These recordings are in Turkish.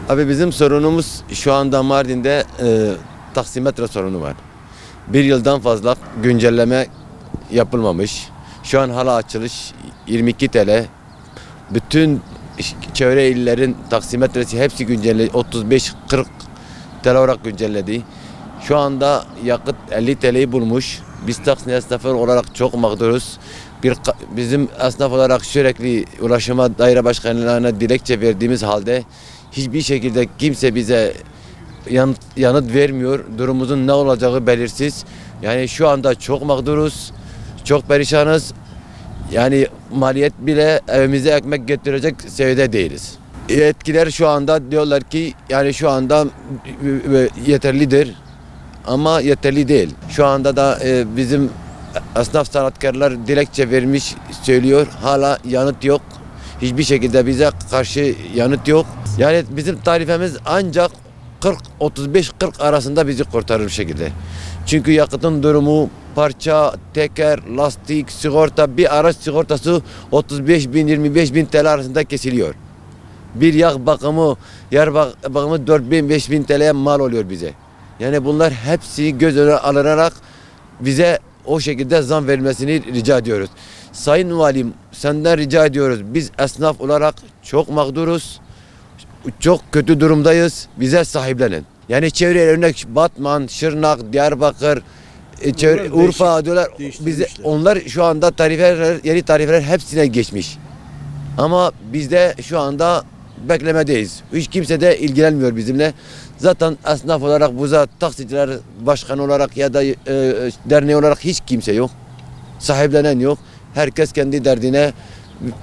Abi bizim sorunumuz şu anda Mardin'de taksimetre sorunu var. Bir yıldan fazla güncelleme yapılmamış. Şu an hala açılış 22 TL. Bütün çevre illerin taksimetresi hepsi güncelledi. 35-40 TL olarak güncelledi. Şu anda yakıt 50 TL'yi bulmuş. Biz taksi esnafı olarak çok mağduruz. Bizim esnaf olarak sürekli ulaşıma daire başkanlarına dilekçe verdiğimiz halde hiçbir şekilde kimse bize yanıt vermiyor. Durumumuzun ne olacağı belirsiz. Yani şu anda çok mağduruz. Çok perişanız. Yani maliyet bile evimize ekmek getirecek seviyede değiliz. Yetkiler şu anda diyorlar ki yani şu anda yeterlidir ama yeterli değil. Şu anda da bizim esnaf sanatkarlar dilekçe vermiş söylüyor. Hala yanıt yok. Hiçbir şekilde bize karşı yanıt yok. Yani bizim tarifemiz ancak 35-40 arasında bizi kurtarır şekilde. Çünkü yakıtın durumu, parça, teker, lastik, sigorta, bir araç sigortası 35 bin 25 bin TL arasında kesiliyor. Bir yağ bakımı, yer bakımı 4 bin 5 bin TL'ye mal oluyor bize. Yani bunlar hepsi göz önüne alınarak bize o şekilde zam verilmesini rica ediyoruz. Sayın Valim, senden rica ediyoruz. Biz esnaf olarak çok mağduruz. Çok kötü durumdayız. Bize sahiplenin. Yani çevre örnek Batman, Şırnak, Diyarbakır, Urfa diyorlar. Bize onlar şu anda yeni tarifeler hepsine geçmiş. Ama biz de şu anda beklemedeyiz. Hiç kimse de ilgilenmiyor bizimle. Zaten esnaf olarak buza taksiciler başkan olarak ya da derneği olarak hiç kimse yok. Sahiplenen yok. Herkes kendi derdine,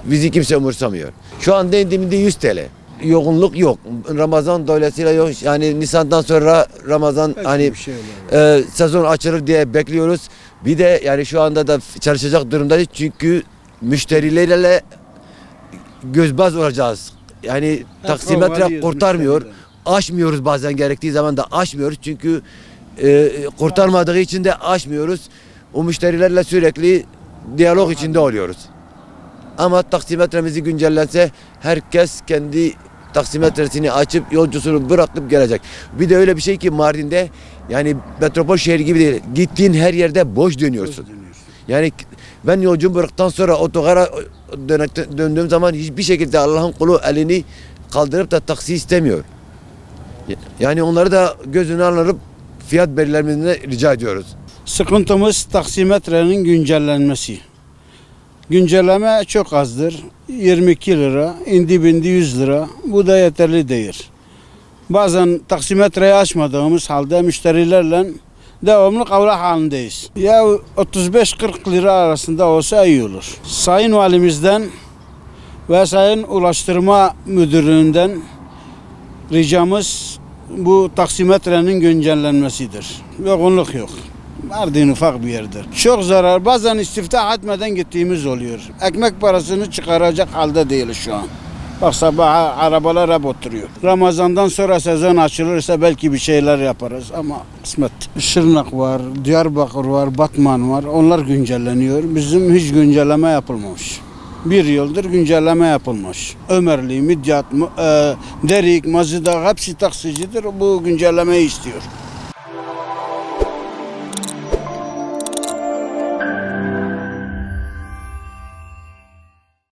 bizi kimse umursamıyor. Şu anda indiğimde 100 TL. Yoğunluk yok. Ramazan dolayısıyla yok. Yani Nisan'dan sonra Ramazan hani sezon açılır diye bekliyoruz. Bir de yani şu anda da çalışacak durumdayız. Çünkü müşterilerle gözbaz olacağız. Yani taksimetre kurtarmıyor. Aşmıyoruz bazen, gerektiği zaman da aşmıyoruz. Çünkü kurtarmadığı için de aşmıyoruz. O müşterilerle sürekli diyalog içinde oluyoruz. Ama taksimetremizi güncellense herkes kendi taksimetresini açıp yolcusunu bırakıp gelecek. Bir de öyle bir şey ki Mardin'de yani metropol şehir gibi değil. Gittiğin her yerde boş dönüyorsun. Yani ben yolcumu bıraktıktan sonra otogara döndüğüm zaman hiçbir şekilde Allah'ın kulu elini kaldırıp da taksi istemiyor. Yani onları da gözüne alınıp fiyat belirlemelerini rica ediyoruz. Sıkıntımız taksimetrenin güncellenmesi. Güncelleme çok azdır. 22 lira, indi bindi 100 lira. Bu da yeterli değil. Bazen taksimetreyi açmadığımız halde müşterilerle devamlı kavga halindeyiz. Ya 35-40 lira arasında olsa iyi olur. Sayın Valimizden ve Sayın Ulaştırma Müdürlüğü'nden ricamız bu taksimetrenin güncellenmesidir. Yoğunluk yok. Mardin ufak bir yerdir. Çok zarar. Bazen istiftah etmeden gittiğimiz oluyor. Ekmek parasını çıkaracak halde değil şu an. Bak sabah arabalar hep oturuyor. Ramazan'dan sonra sezon açılırsa belki bir şeyler yaparız ama kısmet. Şırnak var, Diyarbakır var, Batman var. Onlar güncelleniyor. Bizim hiç güncelleme yapılmamış. Bir yıldır güncelleme yapılmış. Ömerli, Midyat, Derik, Mazıdağ hepsi taksicidir. Bu güncellemeyi istiyor.